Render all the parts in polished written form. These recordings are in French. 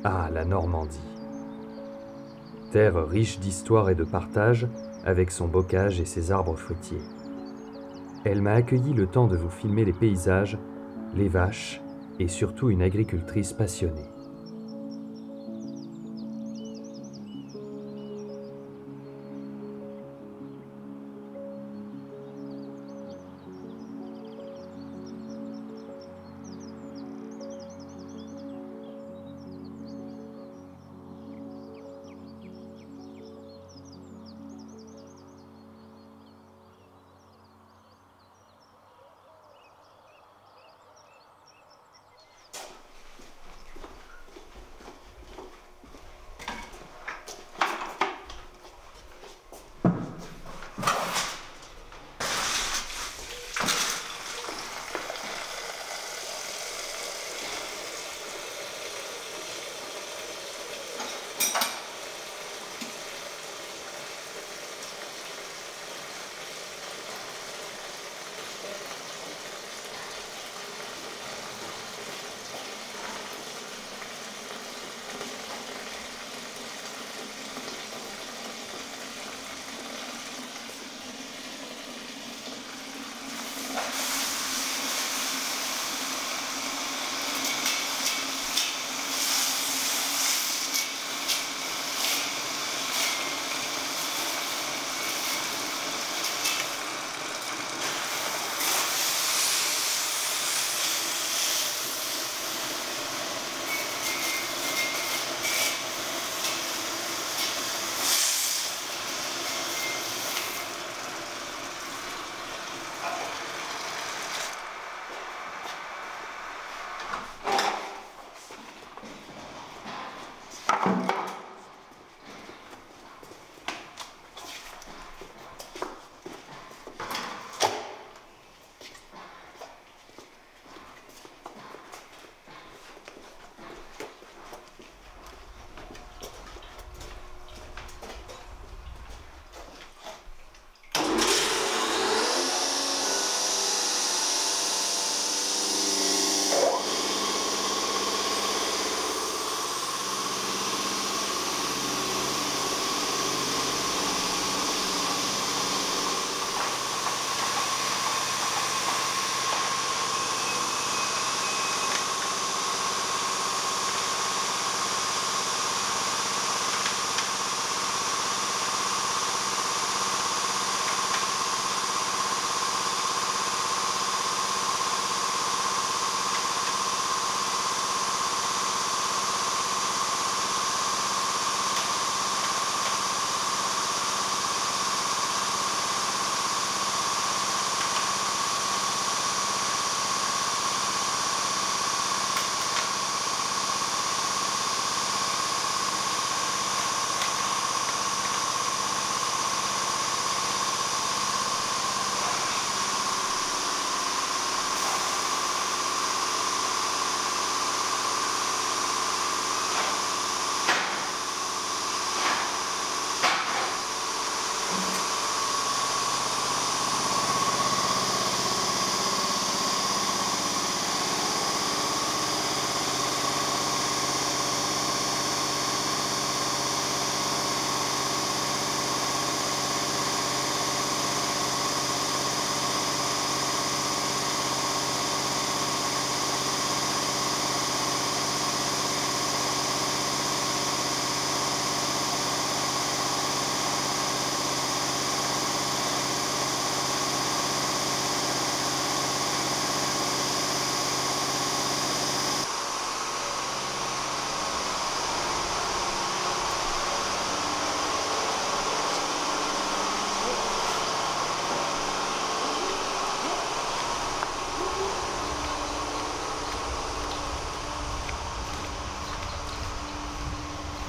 Ah, la Normandie. Terre riche d'histoire et de partage, avec son bocage et ses arbres fruitiers. Elle m'a accueilli le temps de vous filmer les paysages, les vaches et surtout une agricultrice passionnée.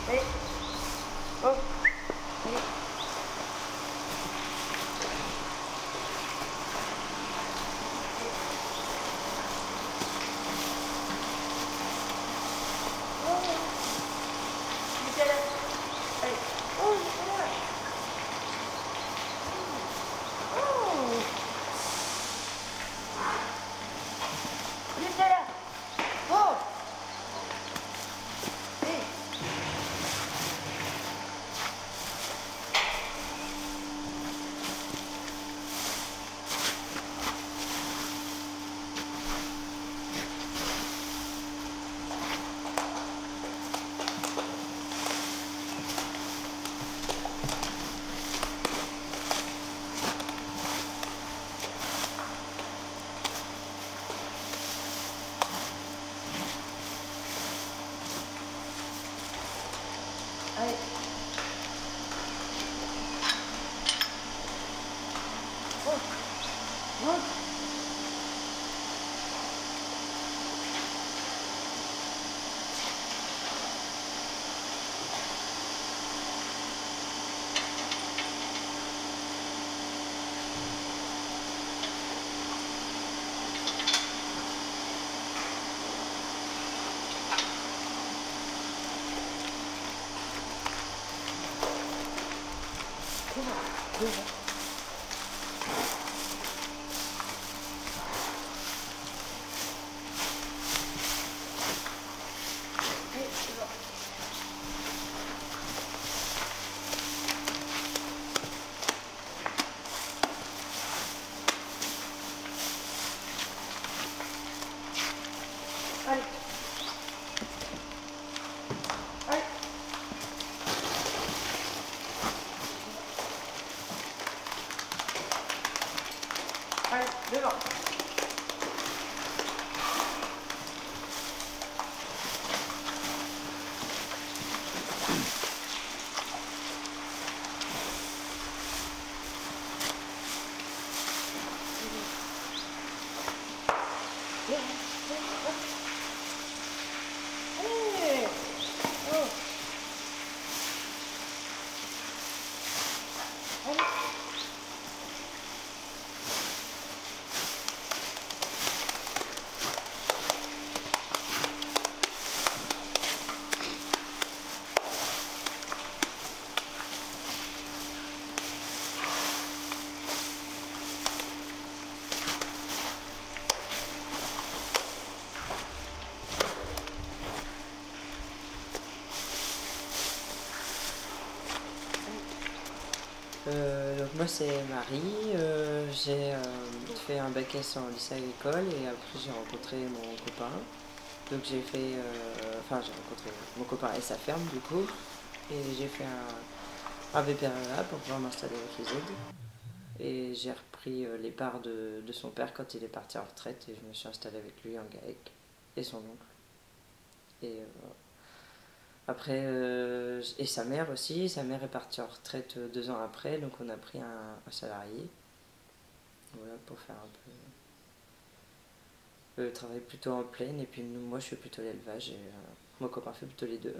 Hey. Allez. Oh. Oh. Allez. Allez. Allez, devant. Allez. Oh. Allez. Donc moi c'est Marie, j'ai fait un bac S en lycée agricole et après j'ai rencontré mon copain. Donc j'ai fait, j'ai rencontré mon copain et sa ferme du coup et j'ai fait un BPREA pour pouvoir m'installer au FISED. Et j'ai repris les parts de son père quand il est parti en retraite et je me suis installée avec lui en GAEC et son oncle. Et après, et sa mère aussi, sa mère est partie en retraite 2 ans après, donc on a pris un salarié. Voilà, pour faire un peu le travail plutôt en plaine, et puis moi je fais plutôt l'élevage, et mon copain fait plutôt les deux.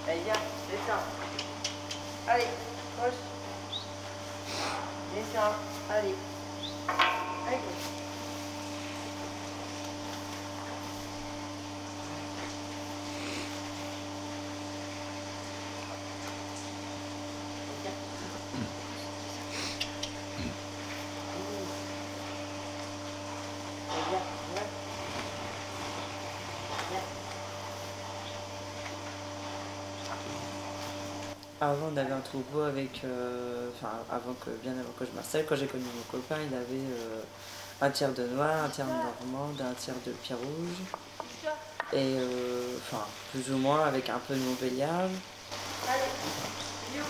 Allez, viens, descends. Allez, proche. Descends, allez. Allez. Avant on avait un troupeau avec, bien avant que je m'installe, quand j'ai connu mon copain, il avait un tiers de noir, un tiers de normande, un tiers de pierre rouge, et plus ou moins avec un peu de montbéliarde. Allez, you.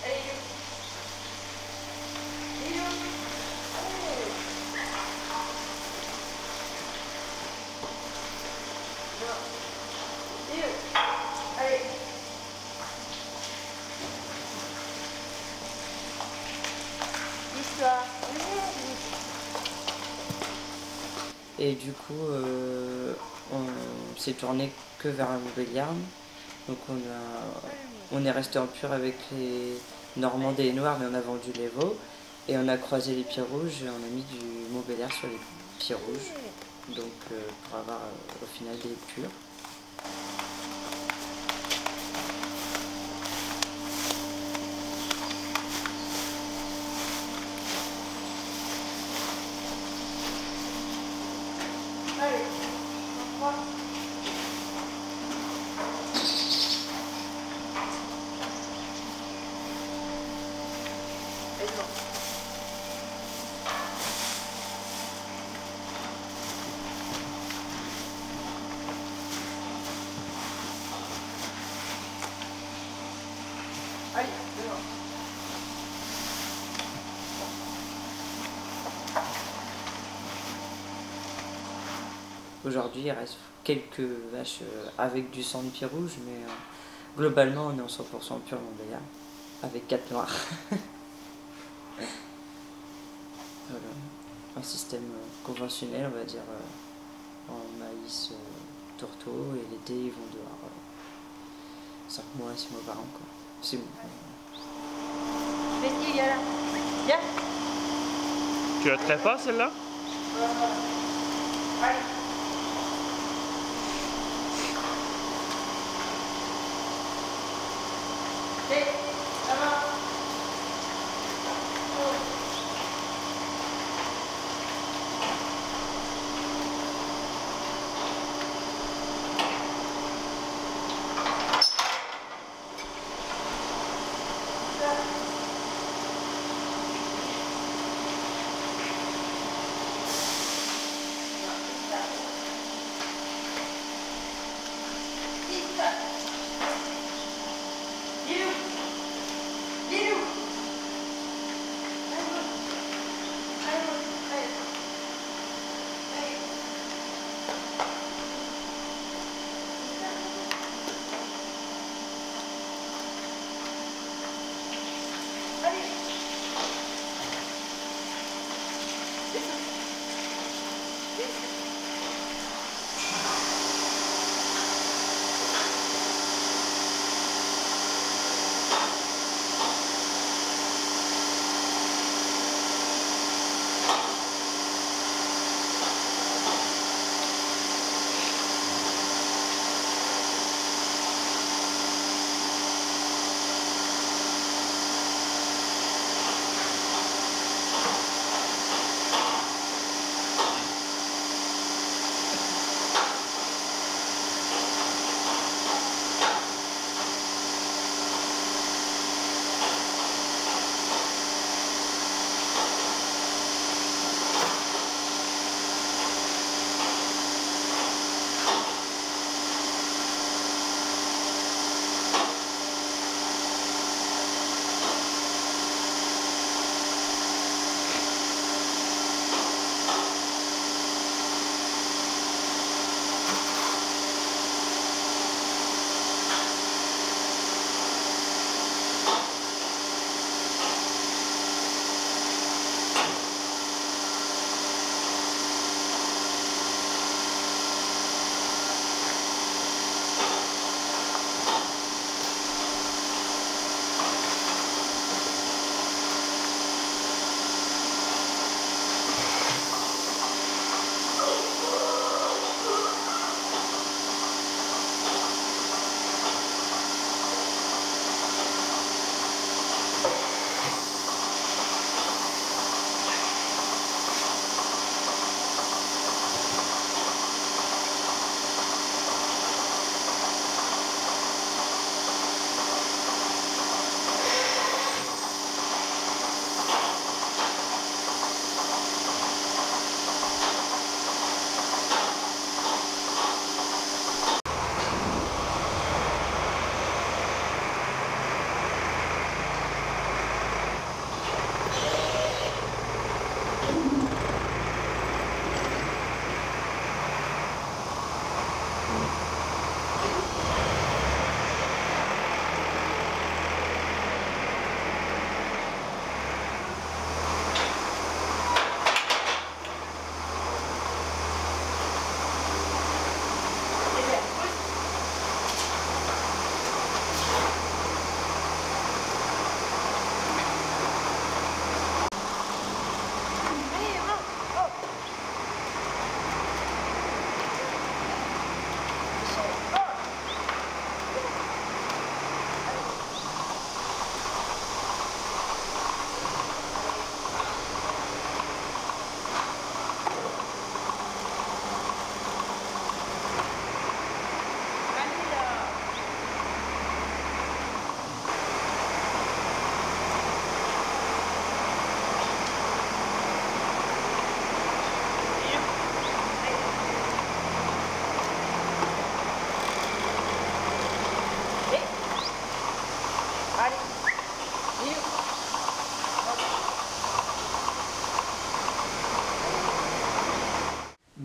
Allez, you. You. Allez. Non. You. Allez. Histoire. Et du coup, on s'est tourné que vers la Montbéliarde. Donc on est resté en pur avec les Normandais et Noirs, mais on a vendu les veaux. Et on a croisé les pieds rouges et on a mis du Montbéliard sur les pieds rouges. Donc pour avoir au final des purs. Allez, on va. Et non. Allez, devant. Aujourd'hui, il reste quelques vaches avec du sang de pied rouge, mais globalement, on est en 100% pur Montbéliard, avec 4 noirs. Voilà. Un système conventionnel, on va dire, en maïs, tourteau, et l'été, ils vont dehors 5 mois, 6 mois par an. Quoi. C'est bon. Betty, viens là. Viens. Tu la traites pas celle-là? Allez. Allez, là-bas. Oh.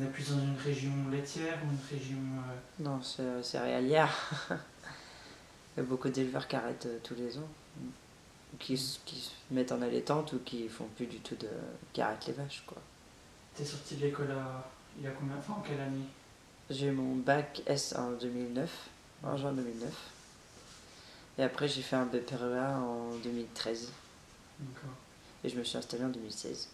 est plus dans une région laitière ou une région... Non, c'est céréalière. Il y a beaucoup d'éleveurs qui arrêtent tous les ans. Qui se mettent en allaitante ou qui font plus du tout qui arrêtent les vaches, quoi. T'es sorti de l'école il y a combien de temps, en quelle année? J'ai eu mon bac S en 2009, en juin 2009. Et après j'ai fait un BPREA en 2013. D'accord. Et je me suis installé en 2016.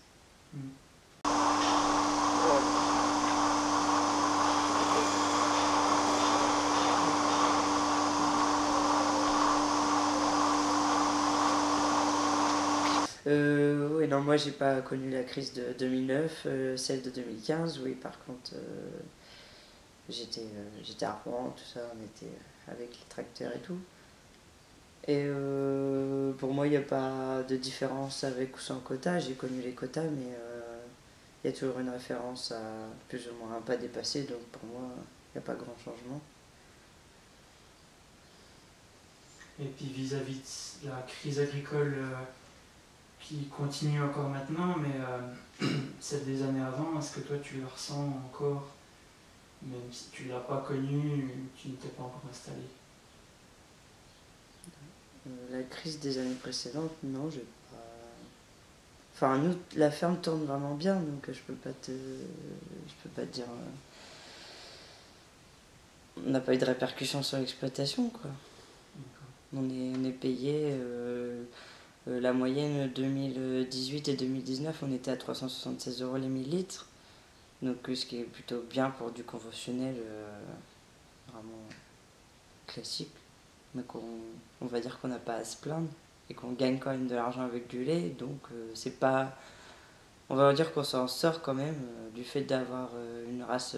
Oui, non, moi j'ai pas connu la crise de 2009, celle de 2015, oui, par contre, j'étais à Rouen, tout ça, on était avec les tracteurs et tout. Et pour moi, il n'y a pas de différence avec ou sans quota, j'ai connu les quotas, mais il y a toujours une référence à plus ou moins un pas dépassé, donc pour moi, il n'y a pas grand changement. Et puis vis-à-vis de la crise agricole qui continue encore maintenant, mais celle des années avant, est-ce que toi tu le ressens encore, même si tu ne l'as pas connu, tu ne t'es pas encore installé? La crise des années précédentes, non, j'ai pas... Enfin, nous, la ferme tourne vraiment bien, donc je peux pas te dire... On n'a pas eu de répercussions sur l'exploitation, quoi. On est payé... la moyenne 2018 et 2019, on était à 376 € les 1000 litres. Donc ce qui est plutôt bien pour du conventionnel vraiment classique. Mais on va dire qu'on n'a pas à se plaindre et qu'on gagne quand même de l'argent avec du lait. Donc c'est pas... On va dire qu'on s'en sort quand même du fait d'avoir une race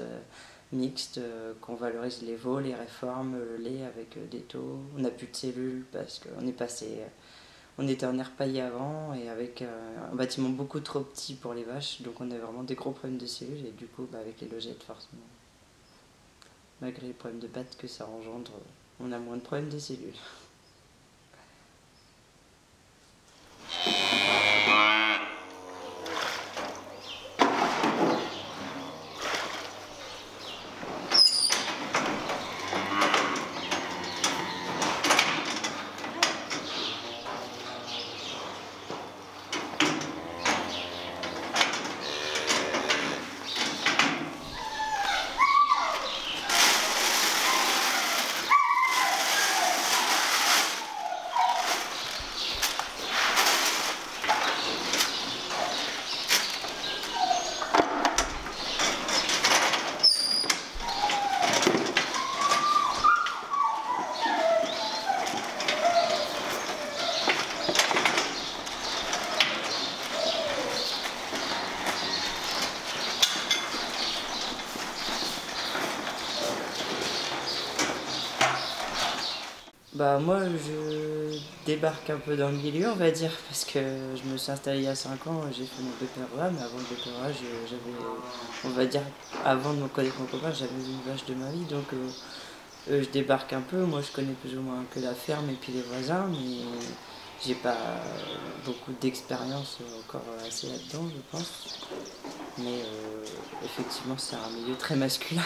mixte, qu'on valorise les veaux, les réformes, le lait avec des taux. On n'a plus de cellules parce qu'on est passé... On était en air paillé avant et avec un bâtiment beaucoup trop petit pour les vaches, donc on avait vraiment des gros problèmes de cellules et du coup avec les logettes forcément, malgré les problèmes de batte que ça engendre, on a moins de problèmes de cellules. Bah moi je débarque un peu dans le milieu on va dire parce que je me suis installé il y a 5 ans, j'ai fait mon BPREA, mais avant le BPREA j'avais, on va dire, avant de me connaître mon copain j'avais vu une vache de ma vie, donc je débarque un peu, moi je connais plus ou moins que la ferme et puis les voisins, mais j'ai pas beaucoup d'expérience encore assez là-dedans je pense, mais effectivement c'est un milieu très masculin.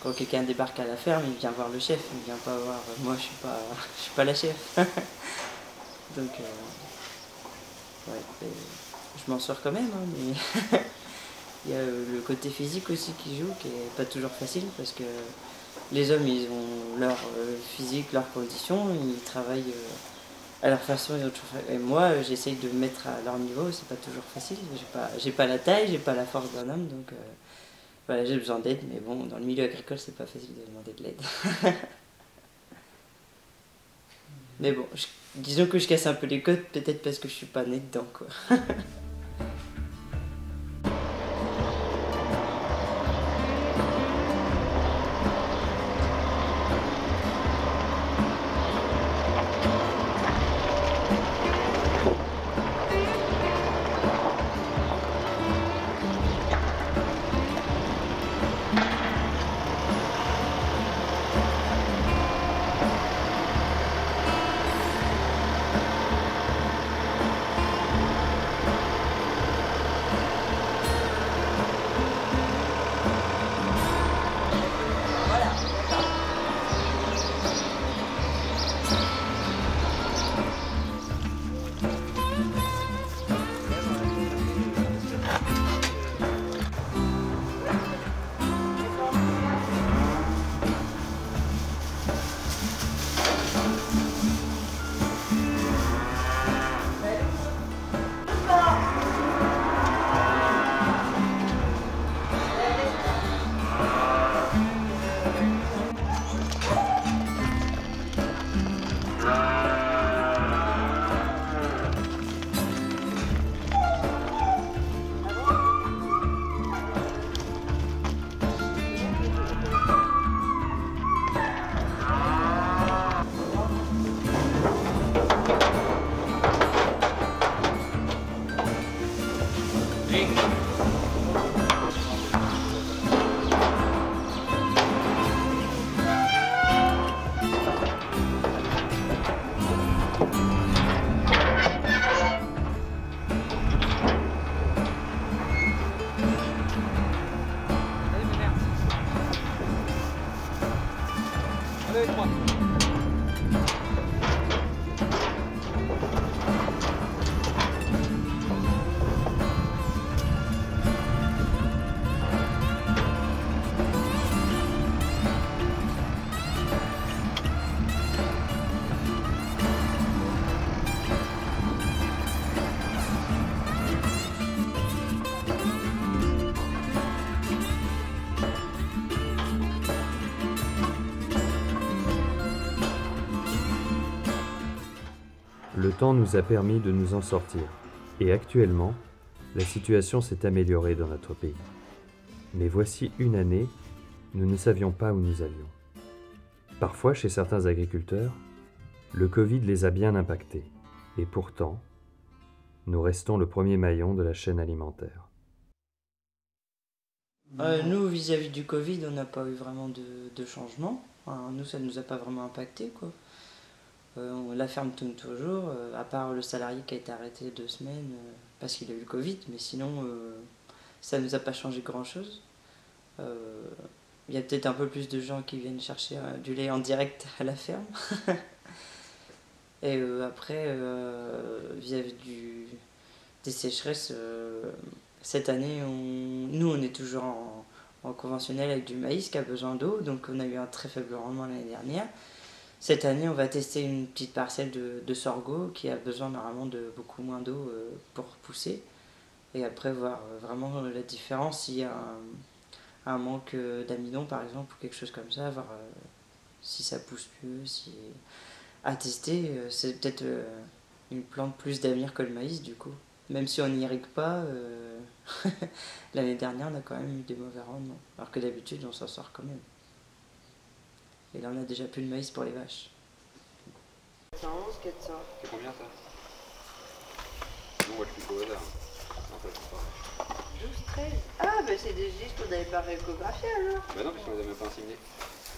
quand quelqu'un débarque à la ferme, il vient voir le chef, il vient pas voir. Moi, je suis pas la chef. Donc, ouais, je m'en sors quand même, hein, mais il y a le côté physique aussi qui joue, qui est pas toujours facile parce que les hommes, ils ont leur physique, leurs conditions, ils travaillent à leur façon et moi, j'essaye de me mettre à leur niveau, c'est pas toujours facile. J'ai pas la taille, j'ai pas la force d'un homme, donc voilà, j'ai besoin d'aide, mais bon, dans le milieu agricole, c'est pas facile de demander de l'aide. Mais bon, disons que je casse un peu les codes, peut-être parce que je suis pas née dedans, quoi. Le temps nous a permis de nous en sortir, et actuellement, la situation s'est améliorée dans notre pays. Mais voici une année, nous ne savions pas où nous allions. Parfois, chez certains agriculteurs, le Covid les a bien impactés, et pourtant, nous restons le premier maillon de la chaîne alimentaire. Nous, vis-à-vis du Covid, on n'a pas eu vraiment de changement. Enfin, nous, ça ne nous a pas vraiment impacté, quoi. La ferme tourne toujours, à part le salarié qui a été arrêté 2 semaines parce qu'il a eu le Covid, mais sinon ça ne nous a pas changé grand-chose. Il y a peut-être un peu plus de gens qui viennent chercher du lait en direct à la ferme. Et après, vis-à-vis des sécheresses, cette année, nous on est toujours en conventionnel avec du maïs qui a besoin d'eau, donc on a eu un très faible rendement l'année dernière. Cette année, on va tester une petite parcelle de sorgho qui a besoin normalement de beaucoup moins d'eau pour pousser. Et après, voir vraiment la différence s'il y a un manque d'amidon, par exemple, ou quelque chose comme ça, voir si ça pousse mieux, si... À tester, c'est peut-être une plante plus d'avenir que le maïs, du coup. Même si on n'irrigue pas, l'année dernière, on a quand même eu des mauvais rendements. Alors que d'habitude, on s'en sort quand même. Et là, on a déjà plus de maïs pour les vaches. 411, 400. C'est combien ça? Non, moi je suis pas au hasard. En fait, c'est pas... 12, 13. Ah, bah c'est des gistes qu'on n'avait pas rééchographiés alors. Bah non, puisqu'on les a même pas inséminés.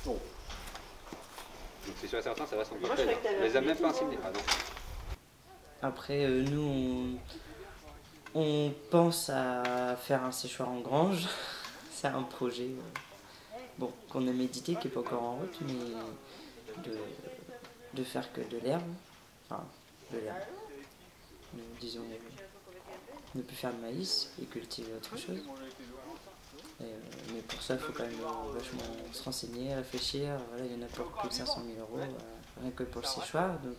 Bon. Donc c'est sûr et certain, ça va son Moi, je croyais que t'avais On les a même pas inséminés, inséminés. Ah non. Après, nous, on pense à faire un séchoir en grange. C'est un projet bon, qu'on a médité, qui n'est pas encore en route, mais de faire que de l'herbe, enfin de l'herbe, disons, ne plus faire de maïs et cultiver autre chose. Mais pour ça, il faut quand même vachement se renseigner, réfléchir. Voilà, il y en a pour plus de 500 000 € rien que pour le séchoir. Donc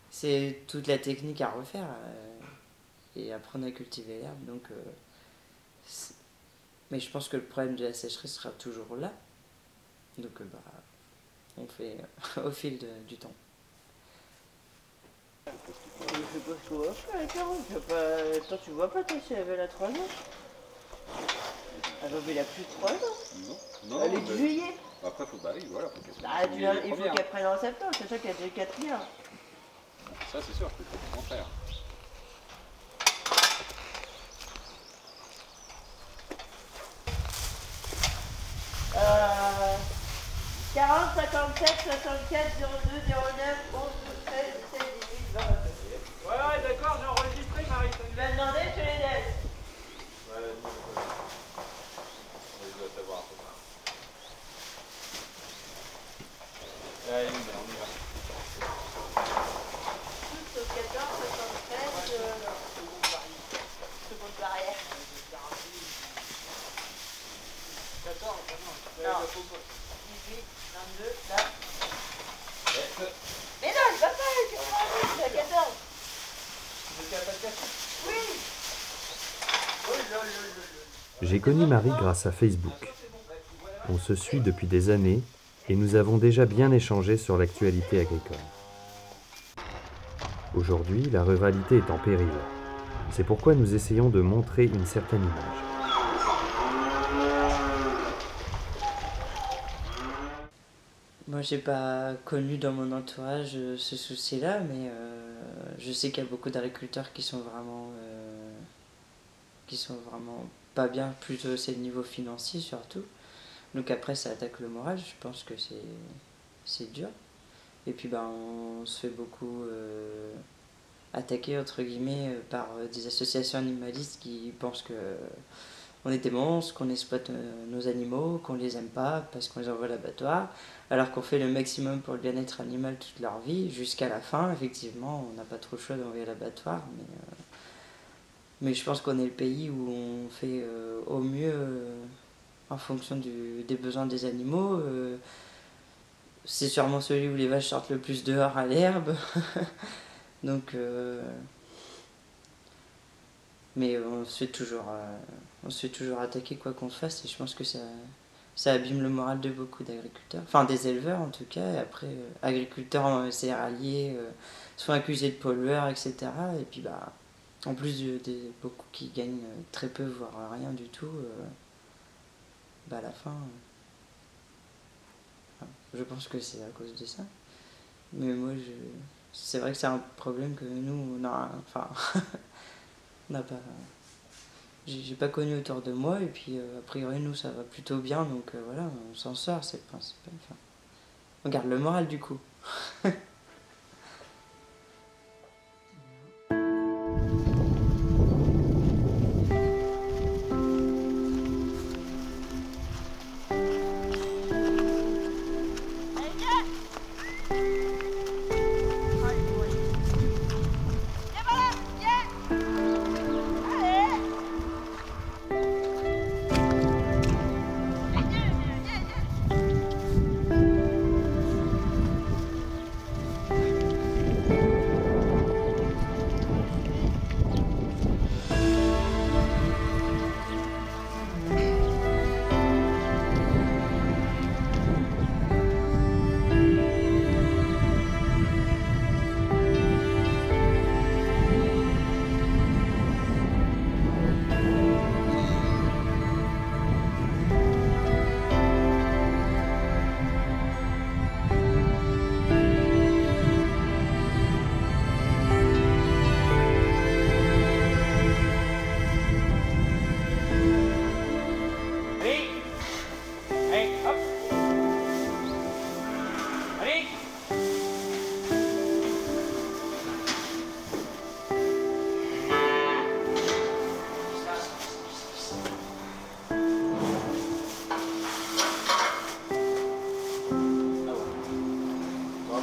c'est toute la technique à refaire et apprendre à cultiver l'herbe. Donc, mais je pense que le problème de la sécheresse sera toujours là. Donc on fait au fil du temps. Je sais pas ce qu'on va faire avec Caron. Toi, tu vois pas, toi, si elle avait 3 ans. Elle a plus de 3 ans. Non, Elle est de juillet. Après, faut, bah oui, voilà. Il faut qu'elle prenne en septembre, c'est ça qu'elle a déjà 4 liens. Ça, c'est sûr, c'est le contraire. Euh, 40, 57, 64, 02, 09, 11, 12, 13, 17, 18, 20. Ouais, d'accord, j'ai enregistré, Marie. Tu vas demander, tu les laisses. Ouais, on doit savoir un peu. Allez, on y va. Tous au 14, 73, seconde barrière. 14, Non. 18, 22, là. Mais non, je vais pas, c'est à 14. Oui. J'ai connu Marie grâce à Facebook. On se suit depuis des années et nous avons déjà bien échangé sur l'actualité agricole. Aujourd'hui, la ruralité est en péril. C'est pourquoi nous essayons de montrer une certaine image. Moi, j'ai pas connu dans mon entourage ce souci-là, mais je sais qu'il y a beaucoup d'agriculteurs qui sont vraiment pas bien. Plutôt, c'est le niveau financier surtout. Donc après, ça attaque le moral. Je pense que c'est dur. Et puis, on se fait beaucoup attaquer entre guillemets par des associations animalistes qui pensent que on est des monstres, qu'on exploite nos animaux, qu'on les aime pas parce qu'on les envoie à l'abattoir, alors qu'on fait le maximum pour le bien-être animal toute leur vie, jusqu'à la fin, effectivement, on n'a pas trop le choix d'envoyer à l'abattoir, mais je pense qu'on est le pays où on fait au mieux en fonction des besoins des animaux. C'est sûrement celui où les vaches sortent le plus dehors à l'herbe, donc... mais on se fait toujours attaquer quoi qu'on fasse et je pense que ça abîme le moral de beaucoup d'agriculteurs, enfin des éleveurs en tout cas, et après agriculteurs céréaliers se font accuser de pollueurs, etc. Et puis en plus beaucoup qui gagnent très peu voire rien du tout, à la fin je pense que c'est à cause de ça. Mais moi c'est vrai que c'est un problème que nous on a, enfin on n'a pas... J'ai pas connu autour de moi, et puis a priori nous ça va plutôt bien, donc voilà, on s'en sort, c'est le principal. Enfin, on garde le moral du coup.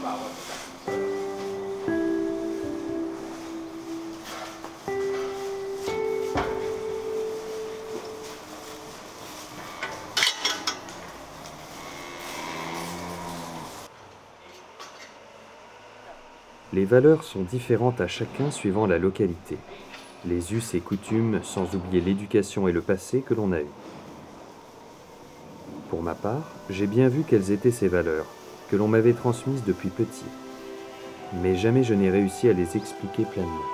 bah ouais, c'est ça. Les valeurs sont différentes à chacun suivant la localité, les us et coutumes sans oublier l'éducation et le passé que l'on a eu. Pour ma part, j'ai bien vu quelles étaient ces valeurs, que l'on m'avait transmises depuis petit, mais jamais je n'ai réussi à les expliquer pleinement.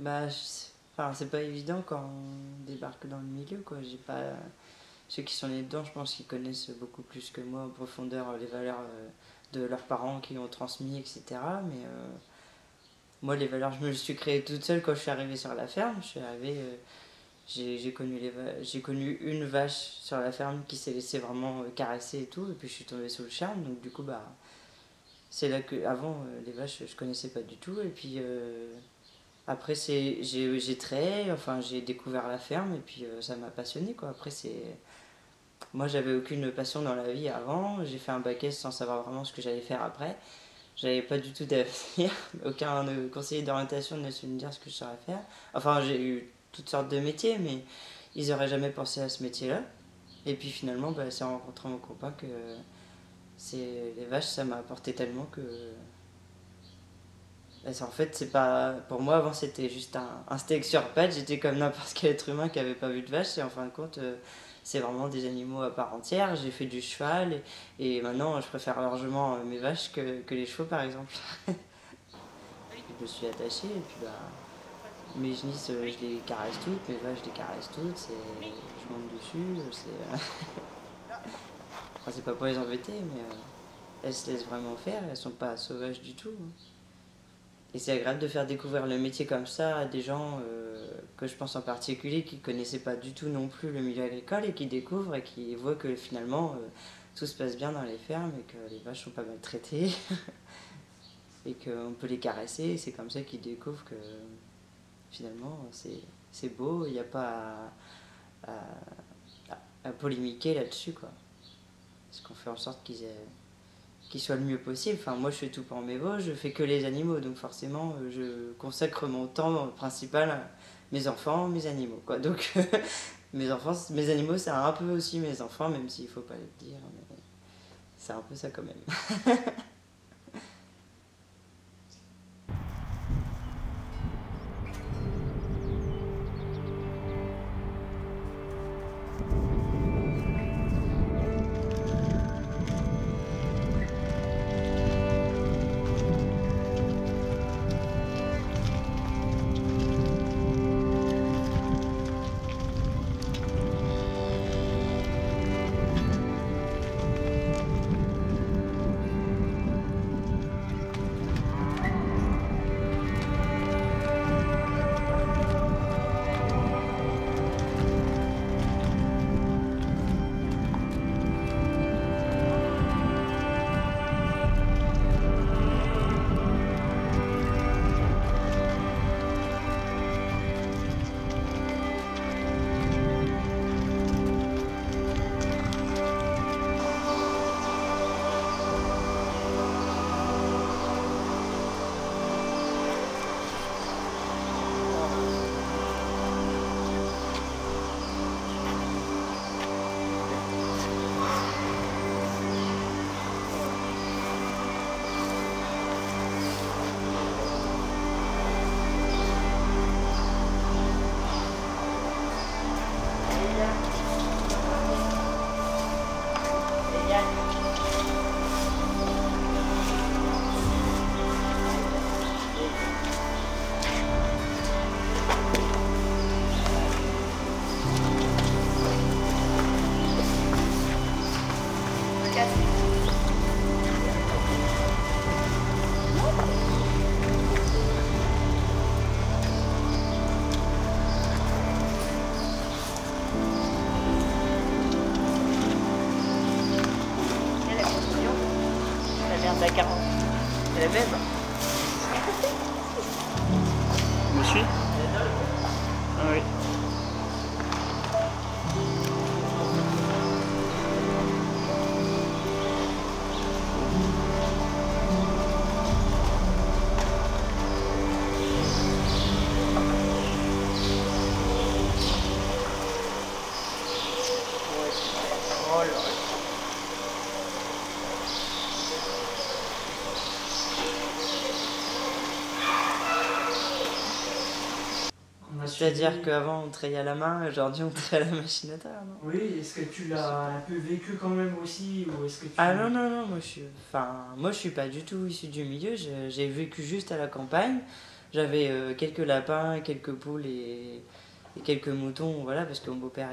Bah, enfin, c'est pas évident quand on débarque dans le milieu, quoi. J'ai pas... Ceux qui sont nés dedans, je pense qu'ils connaissent beaucoup plus que moi en profondeur les valeurs de leurs parents qui ont transmis, etc. Mais moi, les valeurs, je me les suis créées toute seule quand je suis arrivée sur la ferme. Je suis arrivée, j'ai connu une vache sur la ferme qui s'est laissée vraiment caresser et tout, et puis je suis tombée sous le charme. Donc du coup, bah, c'est là que avant les vaches, je connaissais pas du tout, et puis après j'ai trait, enfin j'ai découvert la ferme, et puis ça m'a passionné, quoi. Après moi j'avais aucune passion dans la vie avant, j'ai fait un bac S sans savoir vraiment ce que j'allais faire après. J'avais pas du tout d'avenir, aucun conseiller d'orientation ne sait me dire ce que je saurais faire. Enfin, j'ai eu toutes sortes de métiers, mais ils auraient jamais pensé à ce métier-là. Et puis finalement, bah, c'est en rencontrant mon copain que les vaches, ça m'a apporté tellement que... Bah, en fait, c'est pas... Pour moi, avant, c'était juste un steak sur pattes. J'étais comme n'importe quel être humain qui avait pas vu de vache. Et en fin de compte, c'est vraiment des animaux à part entière. J'ai fait du cheval et maintenant, je préfère largement mes vaches que les chevaux, par exemple. Je me suis attachée et puis bah... Mes génisses, je les caresse toutes, mes vaches, je les caresse toutes. Je monte dessus, Enfin, c'est pas pour les embêter, mais elles se laissent vraiment faire. Elles sont pas sauvages du tout. Et c'est agréable de faire découvrir le métier comme ça à des gens que je pense en particulier qui connaissaient pas du tout non plus le milieu agricole et qui découvrent et qui voient que finalement tout se passe bien dans les fermes et que les vaches sont pas maltraitées et qu'on peut les caresser. Et c'est comme ça qu'ils découvrent que finalement c'est beau, il n'y a pas à polémiquer là-dessus, quoi. Parce qu'on fait en sorte qu'ils soient le mieux possible. Enfin, moi je fais tout pour mes veaux, je fais que les animaux, donc forcément je consacre mon temps principal à mes enfants, mes animaux, quoi. Donc mes animaux c'est un peu aussi mes enfants, même s'il faut pas le dire, mais c'est un peu ça quand même. 40. C'est la même. Je me suis. Ah oui. Oh là là. C'est-à-dire qu'avant on trayait à la main, aujourd'hui on traye à la machine à terre, non? Oui, est-ce que tu l'as un peu vécu quand même aussi ou est-ce que tu... Ah non, non, non, moi je suis pas du tout issu du milieu, j'ai vécu juste à la campagne. J'avais quelques lapins, quelques poules et quelques moutons, voilà, parce que mon beau-père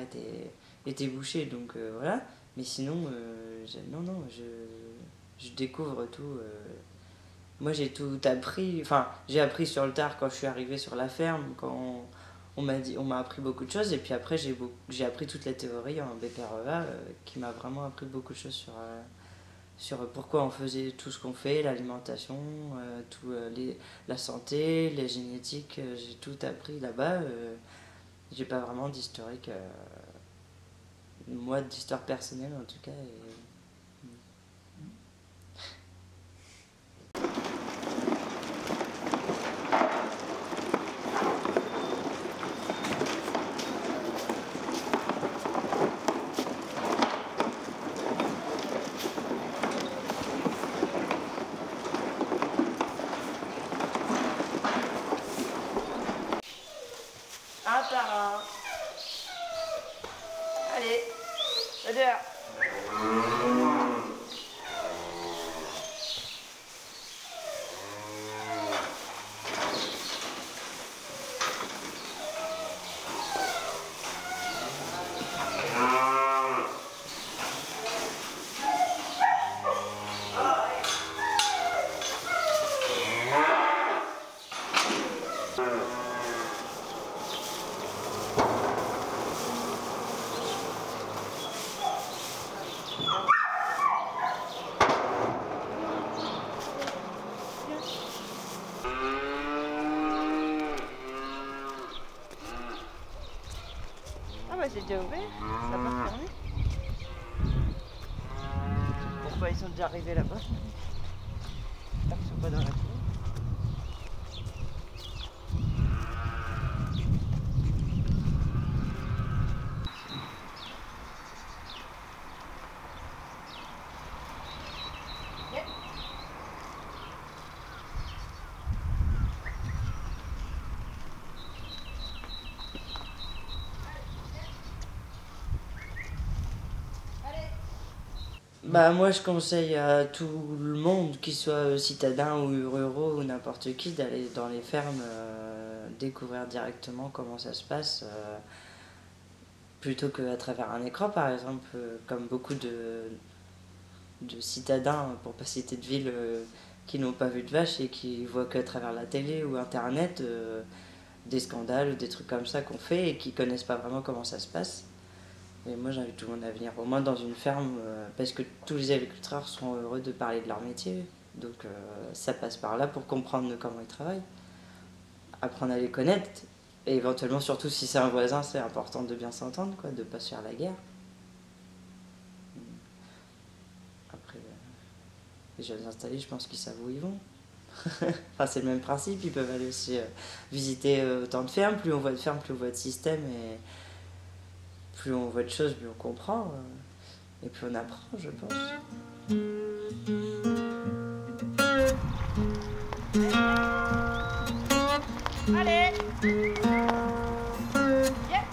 était boucher, donc voilà. Mais sinon, non, je découvre tout. Moi j'ai tout appris, enfin j'ai appris sur le tard quand je suis arrivé sur la ferme, quand on m'a appris beaucoup de choses, et puis après j'ai appris toute la théorie en BPREA qui m'a vraiment appris beaucoup de choses sur pourquoi on faisait tout ce qu'on fait, l'alimentation, la santé, la génétique, j'ai tout appris là-bas. J'ai pas vraiment d'historique, moi d'histoire personnelle en tout cas. Un par un. Allez, à dehors. Ah bah c'est déjà ouvert, ça va pas fermé. Pourquoi ils sont déjà arrivés là-bas? Ils sont pas dans la cour. Bah moi je conseille à tout le monde, qu'il soit citadin ou ruraux ou n'importe qui, d'aller dans les fermes, découvrir directement comment ça se passe, plutôt qu'à travers un écran par exemple, comme beaucoup de citadins, pour pas citer de villes, qui n'ont pas vu de vaches et qui voient qu'à travers la télé ou internet des scandales ou des trucs comme ça qu'on fait et qui connaissent pas vraiment comment ça se passe. Et moi j'invite tout le monde à venir au moins dans une ferme, parce que tous les agriculteurs sont heureux de parler de leur métier. Donc ça passe par là pour comprendre comment ils travaillent, apprendre à les connaître, et éventuellement surtout si c'est un voisin, c'est important de bien s'entendre, quoi, de pas se faire la guerre. Après, les jeunes installés, je pense qu'ils savent où ils vont. Enfin, c'est le même principe, ils peuvent aller aussi visiter autant de fermes, plus on voit de fermes, plus on voit de systèmes, et plus on voit de choses, plus on comprend, et plus on apprend, je pense. Allez. Yep.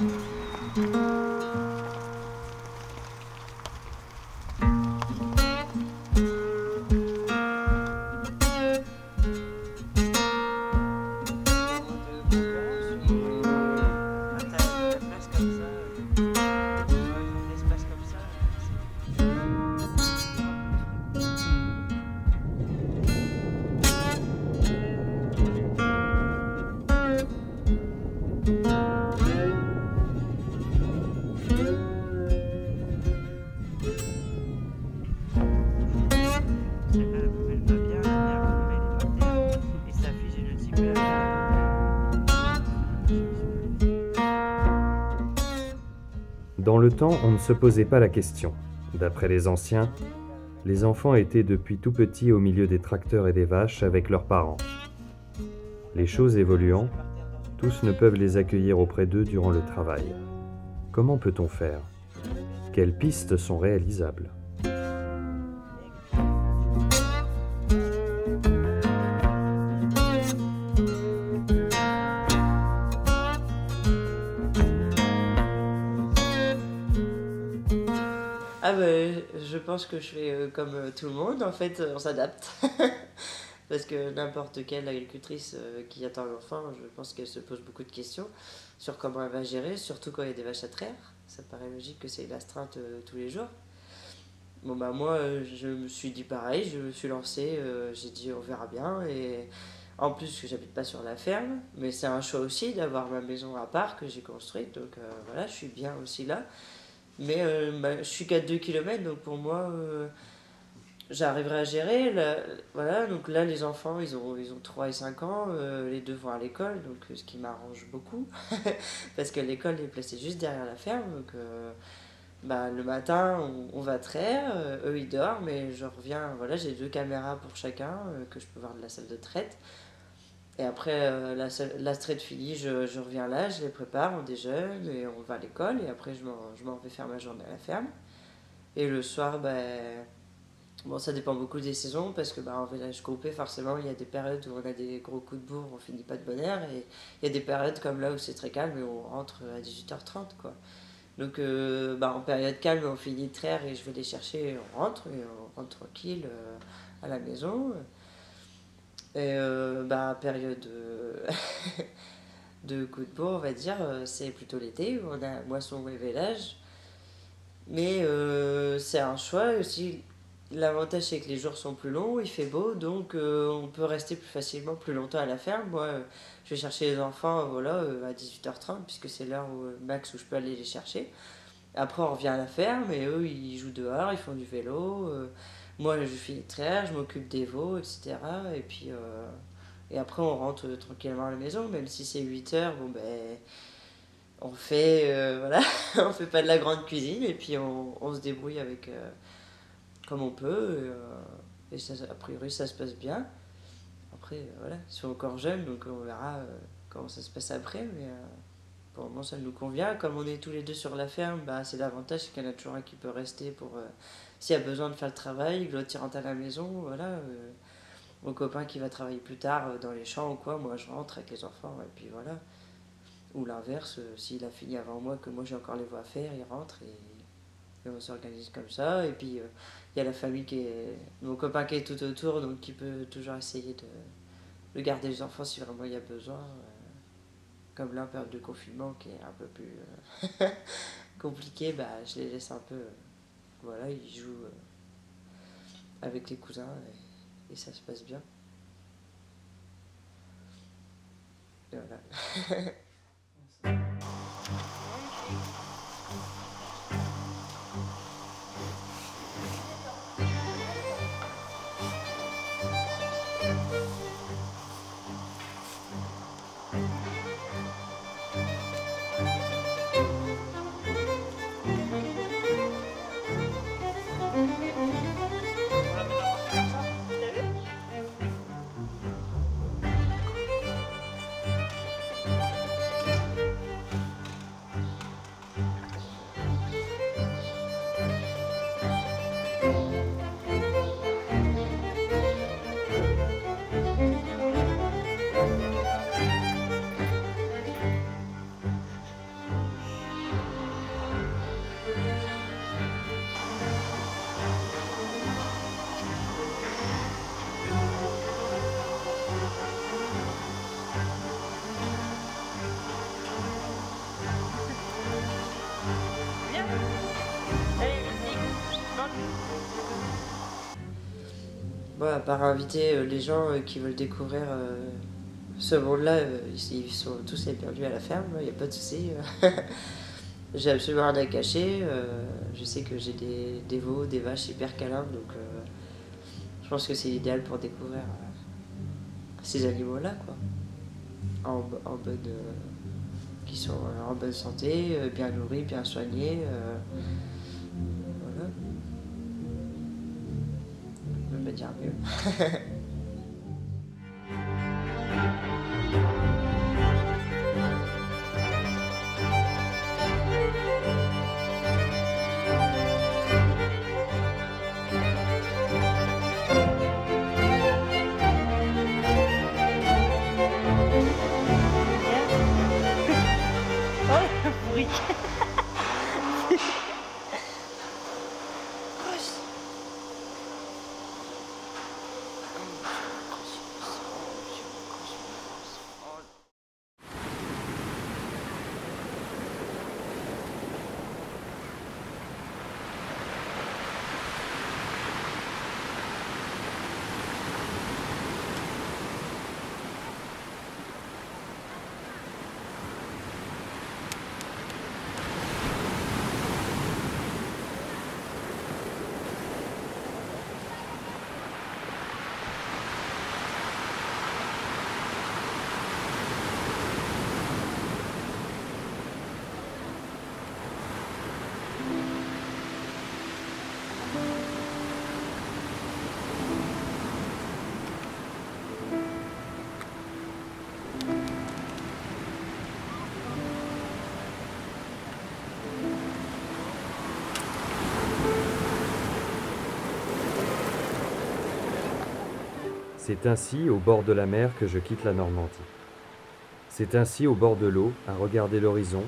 Dans le temps, on ne se posait pas la question. D'après les anciens, les enfants étaient depuis tout petits au milieu des tracteurs et des vaches avec leurs parents. Les choses évoluant, tous ne peuvent les accueillir auprès d'eux durant le travail. Comment peut-on faire? Quelles pistes sont réalisables? Ah bah, je pense que je fais comme tout le monde, en fait, on s'adapte. Parce que n'importe quelle agricultrice qui attend un enfant, je pense qu'elle se pose beaucoup de questions sur comment elle va gérer, surtout quand il y a des vaches à traire. Ça paraît logique que c'est une astreinte tous les jours. Bon bah moi, je me suis dit pareil, je me suis lancé, j'ai dit on verra bien. Et en plus, que j'habite pas sur la ferme, mais c'est un choix aussi d'avoir ma maison à part que j'ai construite, donc voilà, je suis bien aussi là. Mais je suis qu'à 2 km, donc pour moi, j'arriverai à gérer. Là, voilà, donc là, les enfants, ils ont 3 et 5 ans, les deux vont à l'école, donc ce qui m'arrange beaucoup, parce que l'école est placée juste derrière la ferme, donc le matin, on va traire, eux ils dorment, et je reviens, voilà, j'ai 2 caméras pour chacun, que je peux voir de la salle de traite. Et après, la traite finie, je reviens là, je les prépare, on déjeune, et on va à l'école, et après je m'en vais faire ma journée à la ferme. Et le soir, bon, ça dépend beaucoup des saisons, parce que en village groupé, forcément, il y a des périodes où on a des gros coups de bourre, on finit pas de bonne heure, et il y a des périodes comme là où c'est très calme, et on rentre à 18h30, quoi. Donc, en période calme, on finit de traire, et je vais les chercher, et on rentre tranquille à la maison. Et période de coup de bourre, on va dire, c'est plutôt l'été, où on a moisson et vélage. Mais c'est un choix aussi. L'avantage, c'est que les jours sont plus longs, il fait beau, donc on peut rester plus facilement, plus longtemps à la ferme. Moi, je vais chercher les enfants à 18h30, puisque c'est l'heure max où je peux aller les chercher. Après, on revient à la ferme, et eux, ils jouent dehors, ils font du vélo. Moi, je finis de traire, je m'occupe des veaux, etc. Et puis, et après, on rentre tranquillement à la maison, même si c'est 8h, on fait, voilà, on fait pas de la grande cuisine, et puis on se débrouille avec comme on peut, et ça, a priori ça se passe bien. Après, voilà, ils sont encore jeunes, donc on verra comment ça se passe après, mais pour le moment ça nous convient. Comme on est tous les deux sur la ferme, c'est l'avantage, c'est qu'il y en a toujours un qui peut rester pour s'il y a besoin de faire le travail, que l'autre il rentre à la maison, voilà. Mon copain qui va travailler plus tard dans les champs ou quoi, moi je rentre avec les enfants, et puis voilà. Ou l'inverse, s'il a fini avant moi, que moi j'ai encore les voies à faire, il rentre, et on s'organise comme ça. Et puis il y a la famille qui est. Mon copain qui est tout autour, donc qui peut toujours essayer de garder les enfants si vraiment il y a besoin. Comme là, en période de confinement qui est un peu plus compliqué, je les laisse un peu. Voilà, ils jouent avec les cousins, et ça se passe bien. Et voilà. Bon, à part inviter les gens qui veulent découvrir ce monde-là, ils sont tous les bienvenus à la ferme, il n'y a pas de souci. J'ai absolument rien à cacher. Je sais que j'ai des veaux, des vaches hyper câlins, donc je pense que c'est l'idéal pour découvrir ces animaux-là, quoi. En bonne qui sont en bonne santé, bien nourris, bien soignés. Voilà. Je peux pas dire mieux. Oui. C'est ainsi, au bord de la mer, que je quitte la Normandie. C'est ainsi, au bord de l'eau, à regarder l'horizon,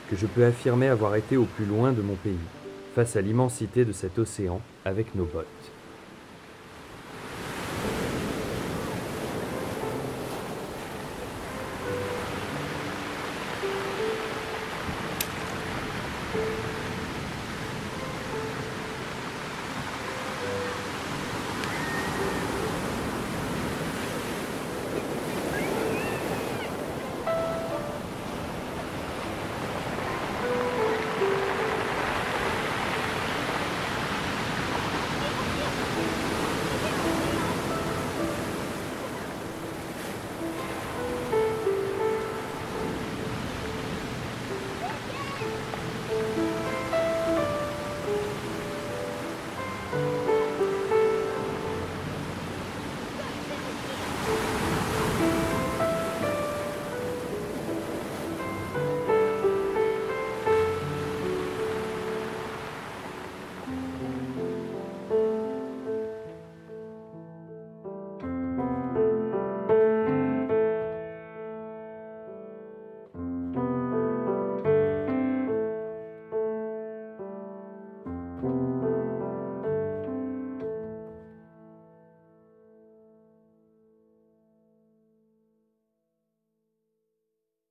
que je peux affirmer avoir été au plus loin de mon pays, face à l'immensité de cet océan avec nos bottes.